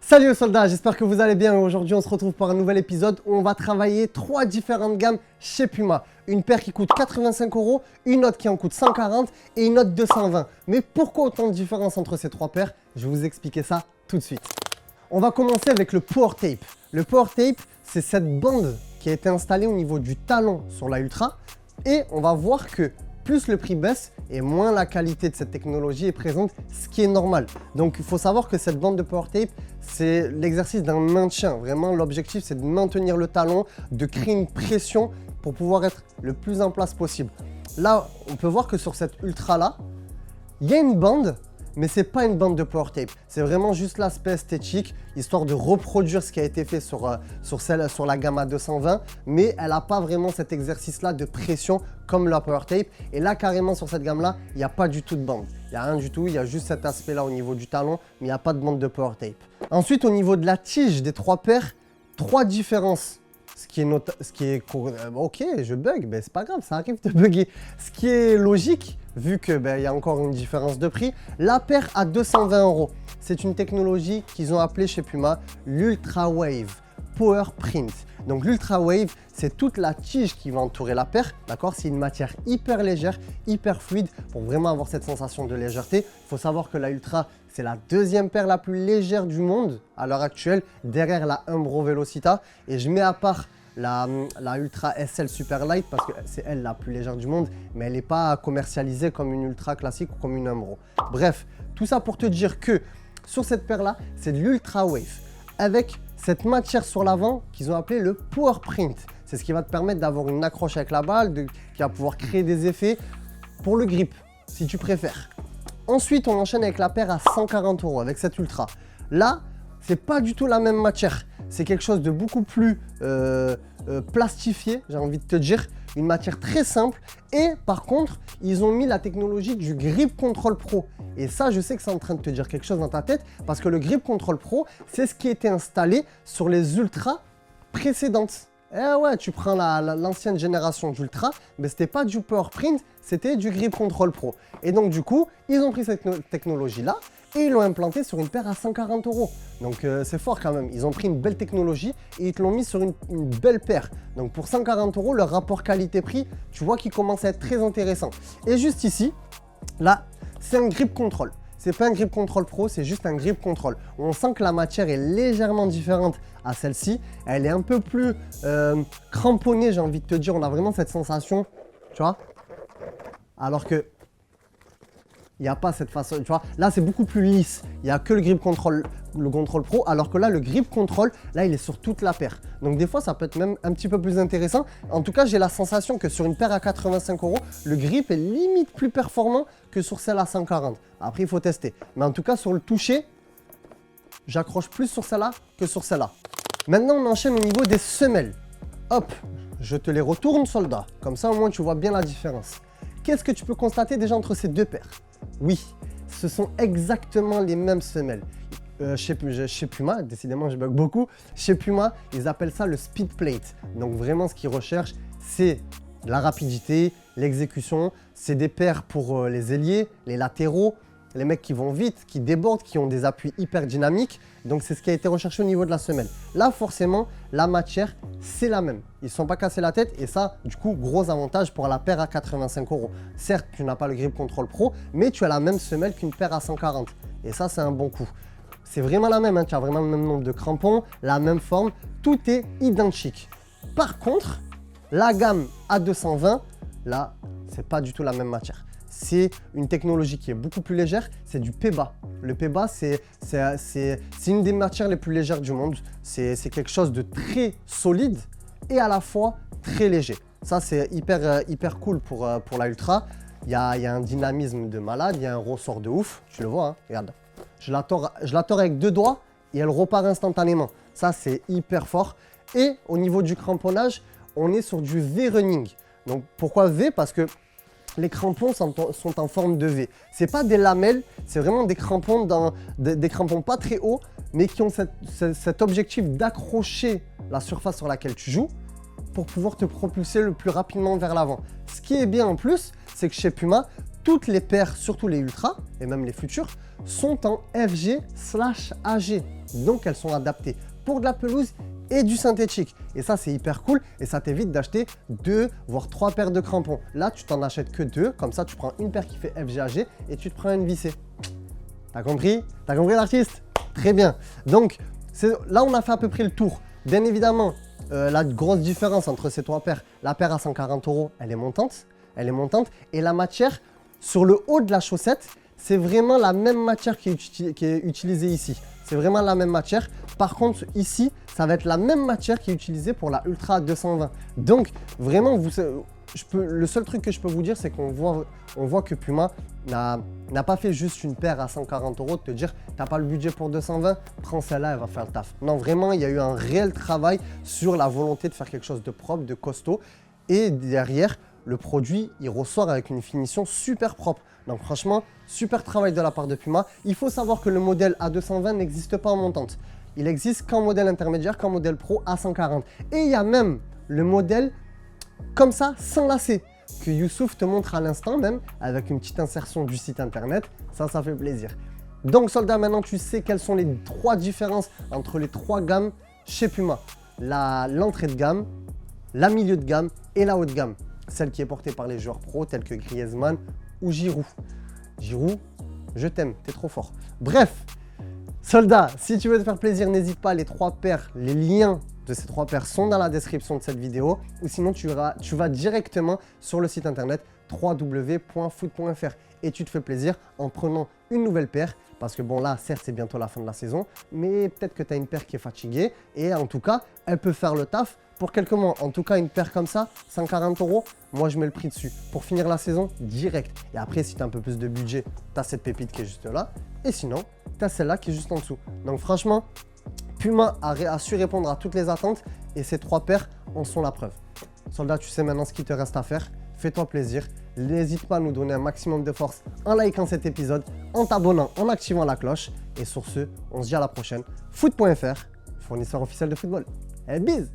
Salut les soldats, j'espère que vous allez bien. Aujourd'hui on se retrouve pour un nouvel épisode où on va travailler 3 différentes gammes chez Puma. Une paire qui coûte 85 €, une autre qui en coûte 140 et une autre 220. Mais pourquoi autant de différence entre ces 3 paires? Je vais vous expliquer ça tout de suite. On va commencer avec le Power Tape. Le Power Tape, c'est cette bande qui a été installée au niveau du talon sur la Ultra. Et on va voir que plus le prix baisse et moins la qualité de cette technologie est présente, ce qui est normal. Donc il faut savoir que cette bande de Power Tape, c'est l'exercice d'un maintien. Vraiment, l'objectif, c'est de maintenir le talon, de créer une pression pour pouvoir être le plus en place possible. Là, on peut voir que sur cette Ultra-là, il y a une bande, mais ce n'est pas une bande de Power Tape. C'est vraiment juste l'aspect esthétique, histoire de reproduire ce qui a été fait sur la gamme A220, mais elle n'a pas vraiment cet exercice-là de pression comme la Power Tape. Et là, carrément, sur cette gamme-là, il n'y a pas du tout de bande. Il n'y a rien du tout, il y a juste cet aspect-là au niveau du talon, mais il n'y a pas de bande de Power Tape. Ensuite, au niveau de la tige des 3 paires, 3 différences. Ok, je bug, ben c'est pas grave, ça arrive de bugger. Ce qui est logique, vu que il y a encore une différence de prix, la paire à 220 €. C'est une technologie qu'ils ont appelée chez Puma l'Ultra Wave Power Print. Donc l'Ultra Wave, c'est toute la tige qui va entourer la paire, d'accord? C'est une matière hyper légère, hyper fluide, pour vraiment avoir cette sensation de légèreté. Il faut savoir que la Ultra, c'est la 2e paire la plus légère du monde à l'heure actuelle, derrière la Umbro Velocita. Et je mets à part la Ultra SL Super Light parce que c'est elle la plus légère du monde, mais elle n'est pas commercialisée comme une Ultra classique ou comme une Umbro. Bref, tout ça pour te dire que sur cette paire-là, c'est de l'Ultra Wave avec cette matière sur l'avant qu'ils ont appelé le Power Print. C'est ce qui va te permettre d'avoir une accroche avec la balle, qui va pouvoir créer des effets pour le grip, si tu préfères. Ensuite, on enchaîne avec la paire à 140 € avec cette Ultra. Là, c'est pas du tout la même matière. C'est quelque chose de beaucoup plus plastifié, j'ai envie de te dire. Une matière très simple. Et par contre, ils ont mis la technologie du Grip Control Pro. Et ça, je sais que c'est en train de te dire quelque chose dans ta tête parce que le Grip Control Pro, c'est ce qui était installé sur les Ultra précédentes. Eh ouais, tu prends l'ancienne génération d'Ultra, mais c'était pas du Power Print, c'était du Grip Control Pro. Et donc du coup, ils ont pris cette technologie-là et ils l'ont implantée sur une paire à 140 €. Donc c'est fort quand même. Ils ont pris une belle technologie et ils te l'ont mis sur une belle paire. Donc pour 140 €, leur rapport qualité-prix, tu vois qu'il commence à être très intéressant. Et juste ici, là, c'est un Grip Control. C'est pas un Grip Control Pro, c'est juste un Grip Control. On sent que la matière est légèrement différente à celle-ci. Elle est un peu plus cramponnée, j'ai envie de te dire. On a vraiment cette sensation, tu vois. Alors que il n'y a pas cette façon, tu vois. Là, c'est beaucoup plus lisse. Il n'y a que le Grip Control, le Control Pro, alors que là, le Grip Control, là, il est sur toute la paire. Donc des fois, ça peut être même un petit peu plus intéressant. En tout cas, j'ai la sensation que sur une paire à 85 €, le grip est limite plus performant que sur celle à 140. Après, il faut tester. Mais en tout cas, sur le toucher, j'accroche plus sur celle-là que sur celle-là. Maintenant, on enchaîne au niveau des semelles. Hop, je te les retourne, soldat. Comme ça, au moins, tu vois bien la différence. Qu'est-ce que tu peux constater déjà entre ces 2 paires? Oui, ce sont exactement les mêmes semelles. Chez Puma, décidément je bug beaucoup, chez Puma, ils appellent ça le speed plate. Donc vraiment ce qu'ils recherchent, c'est la rapidité, l'exécution. C'est des paires pour les ailiers, les latéraux, les mecs qui vont vite, qui débordent, qui ont des appuis hyper dynamiques. Donc c'est ce qui a été recherché au niveau de la semelle. Là forcément, la matière, c'est la même. Ils ne se sont pas cassés la tête et ça, du coup, gros avantage pour la paire à 85 €. Certes, tu n'as pas le Grip Control Pro, mais tu as la même semelle qu'une paire à 140. Et ça, c'est un bon coup. C'est vraiment la même, hein. Tu as vraiment le même nombre de crampons, la même forme, tout est identique. Par contre, la gamme A220, là, c'est pas du tout la même matière. C'est une technologie qui est beaucoup plus légère, c'est du PEBA. Le PEBA, c'est une des matières les plus légères du monde. C'est quelque chose de très solide et à la fois très léger. Ça, c'est hyper cool pour la Ultra. Il y a un dynamisme de malade, il y a un ressort de ouf. Tu le vois, hein, regarde. Je la tords avec 2 doigts et elle repart instantanément. Ça, c'est hyper fort. Et au niveau du cramponnage, on est sur du V-running. Donc pourquoi V? Parce que les crampons sont en forme de V. Ce n'est pas des lamelles, c'est vraiment des crampons, des crampons pas très hauts, mais qui ont cet objectif d'accrocher la surface sur laquelle tu joues pour pouvoir te propulser le plus rapidement vers l'avant. Ce qui est bien en plus, c'est que chez Puma, toutes les paires, surtout les Ultra et même les futures, sont en FG/AG. Donc, elles sont adaptées pour de la pelouse et du synthétique. Et ça, c'est hyper cool et ça t'évite d'acheter 2 voire 3 paires de crampons. Là, tu t'en achètes que 2. Comme ça, tu prends une paire qui fait FGAG et tu te prends une vissée. T'as compris? T'as compris l'artiste? Très bien. Donc, là, on a fait à peu près le tour. Bien évidemment, la grosse différence entre ces 3 paires, la paire à 140 €, elle est montante. Elle est montante. Et la matière, sur le haut de la chaussette, c'est vraiment la même matière qui est utilisée ici. C'est vraiment la même matière. Par contre, ici, ça va être la même matière qui est utilisée pour la Ultra 220. Donc, vraiment, le seul truc que je peux vous dire, c'est qu'on voit que Puma n'a pas fait juste une paire à 140 €, de te dire, t'as pas le budget pour 220, prends celle-là, elle va faire le taf. Non, vraiment, il y a eu un réel travail sur la volonté de faire quelque chose de propre, de costaud. Et derrière, le produit, il ressort avec une finition super propre. Donc franchement, super travail de la part de Puma. Il faut savoir que le modèle A220 n'existe pas en montante. Il existe qu'en modèle intermédiaire, qu'en modèle pro A140. Et il y a même le modèle comme ça, sans lacet, que Youssouf te montre à l'instant même, avec une petite insertion du site internet. Ça fait plaisir. Donc soldat, maintenant tu sais quelles sont les 3 différences entre les 3 gammes chez Puma. L'entrée de gamme, la milieu de gamme et la haute gamme. Celle qui est portée par les joueurs pros tels que Griezmann ou Giroud. Giroud, je t'aime, t'es trop fort. Bref, soldat, si tu veux te faire plaisir, n'hésite pas, les 3 paires, les liens de ces 3 paires sont dans la description de cette vidéo. Ou sinon, tu vas directement sur le site internet www.foot.fr et tu te fais plaisir en prenant une nouvelle paire. Parce que bon là, certes, c'est bientôt la fin de la saison, mais peut-être que tu as une paire qui est fatiguée et en tout cas, elle peut faire le taf pour quelques mois. En tout cas, une paire comme ça, 140 €, moi je mets le prix dessus. Pour finir la saison, direct. Et après, si tu as un peu plus de budget, tu as cette pépite qui est juste là. Et sinon, tu as celle-là qui est juste en dessous. Donc franchement, Puma a su répondre à toutes les attentes et ces 3 paires en sont la preuve. Soldat, tu sais maintenant ce qu'il te reste à faire. Fais-toi plaisir. N'hésite pas à nous donner un maximum de force en likant cet épisode, en t'abonnant, en activant la cloche. Et sur ce, on se dit à la prochaine. Foot.fr, fournisseur officiel de football. Et bise!